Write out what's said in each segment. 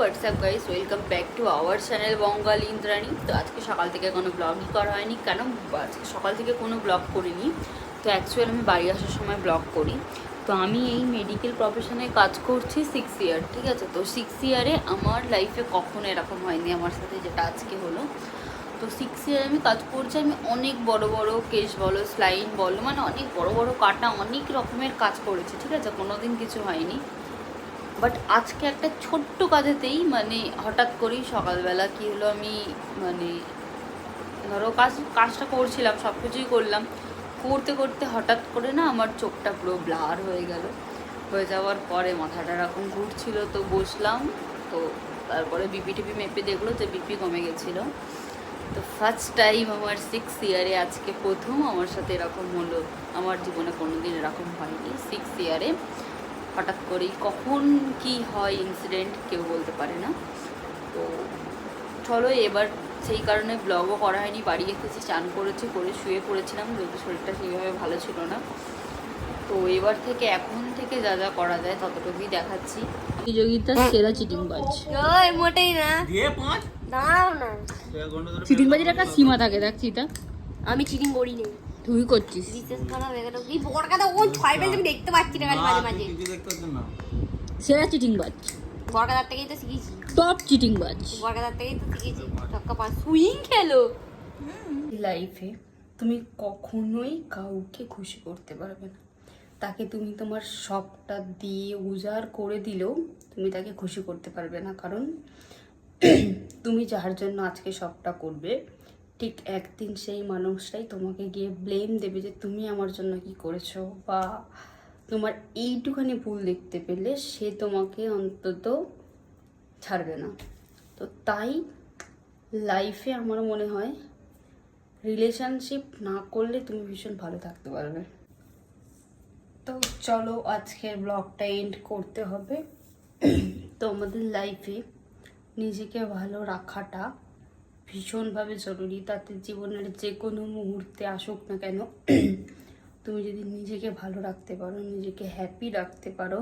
WhatsApp guys, welcome back to our channel Bangali Indrani. তো আজকে সকাল থেকে কোনো ব্লগই করা হয়নি। কেন আজকে সকাল থেকে কোনো ব্লগ করিনি? তো অ্যাকচুয়ালি আমি বাড়ি আসার সময় ব্লগ করি। তো আমি এই মেডিকেল প্রফেশনে কাজ করছি 6 ইয়ার, ঠিক আছে? তো 6 ইয়ারে আমার লাইফে কখনো এরকম হয়নি আমার সাথে, যেটা আজকে হলো। তো 6 ইয়ার আমি কাজ করছি। আমি অনেক বড় বড় কেস বলো, স্লাইন বলো, মানে অনেক বড় বড় কাটা, অনেক রকমের কাজ করেছি, ঠিক আছে? কোনো দিন কিছু হয়নি। বাট আজকে একটা ছোট্ট কাজেতেই মানে হঠাৎ করেই সকালবেলা কী হলো, আমি মানে ধরো কাজটা করছিলাম, সব কিছুই করলাম, করতে করতে হঠাৎ করে না আমার চোখটা পুরো ব্লার হয়ে গেল। হয়ে যাওয়ার পরে মাথাটা এরকম ঘুরছিল, তো বসলাম। তো তারপরে বিপি টিপি মেপে দেখলো যে বিপি কমে গেছিলো। তো ফার্স্ট টাইম আমার 6 ইয়ারে আজকে প্রথম আমার সাথে এরকম হলো। আমার জীবনে কোনো দিন এরকম হয়নি 6 ইয়ারে। হঠাৎ করেই কখন কি হয় ইনসিডেন্ট কেউ বলতে পারে না। তো চলো, এবার সেই কারণে ব্লগও করা হয়নি। বাড়ি এসেছি, চান করেছি, করে শুয়ে পড়েছিলাম, যেহেতু শরীরটা সেইভাবে ভালো ছিল না। তো এবার থেকে এখন থেকে যা যা করা যায় ততটুকুই দেখাচ্ছি। প্রতিযোগিতার সেরা চিটিংবাজ মোটেই না দাও না। চিটিংবাজির একটা সীমা থাকে, দেখছি তা। আমি চিটিং করি নেই, তুই করছিস। বিশেষ খারাপ হয়ে গেল। এই বড়কাটা ও 6 বেল আমি দেখতে পাচ্ছি না খালি মাঝে মাঝে। সেরা চিটিংবাজ বড়কাটার থেকেই তো শিখেছি, টপ চিটিংবাজ বড়কাটার থেকেই তো শিখেছি। টক্কা পা সুইং খেলো। লাইফে তুমি কখনোই কাউকে খুশি করতে পারবে না। তাকে তুমি তোমার সবটা দিয়ে উজাড় করে দিলেও তুমি তাকে খুশি করতে পারবে না। কারণ তুমি যার জন্য আজকে সবটা করবে, ঠিক একদিন সেই মানুষটাই তোমাকে গিয়ে ব্লেম দেবে যে তুমি আমার জন্য কি করেছো, বা তোমার এইটুখানি ভুল দেখতে পেলে সে তোমাকে অন্তত ছাড়বে না। তো তাই লাইফে আমার মনে হয় রিলেশনশিপ না করলে তুমি ভীষণ ভালো থাকতে পারবে। তো চলো, আজকের ব্লগটা এন্ড করতে হবে। তো আমাদের লাইফে নিজেকে ভালো রাখাটা ভীষণভাবে জরুরি। তাতে জীবনের যে কোনো মুহূর্তে আসুক না কেন, তুমি যদি নিজেকে ভালো রাখতে পারো, নিজেকে হ্যাপি রাখতে পারো,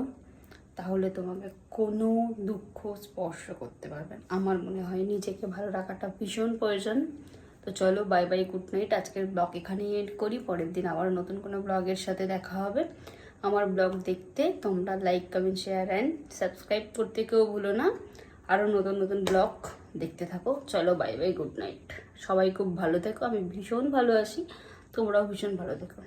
তাহলে তোমাকে কোনো দুঃখ স্পর্শ করতে পারবে না। আমার মনে হয় নিজেকে ভালো রাখাটা ভীষণ প্রয়োজন। তো চলো, বাই বাই, গুড নাইট। আজকের ব্লগ এখানেই এন্ড করি। পরের দিন আবার নতুন কোনো ব্লগের সাথে দেখা হবে। আমার ব্লগ দেখতে তোমরা like, comment, share and subscribe করতে কেউ ভুলো না। আরও নতুন নতুন ব্লগ দেখতে থাকো। চলো, বাই বাই, গুড নাইট। সবাই খুব ভালো থেকো। আমি ভীষণ ভালো আছি, তোমরাও ভীষণ ভালো থেকো।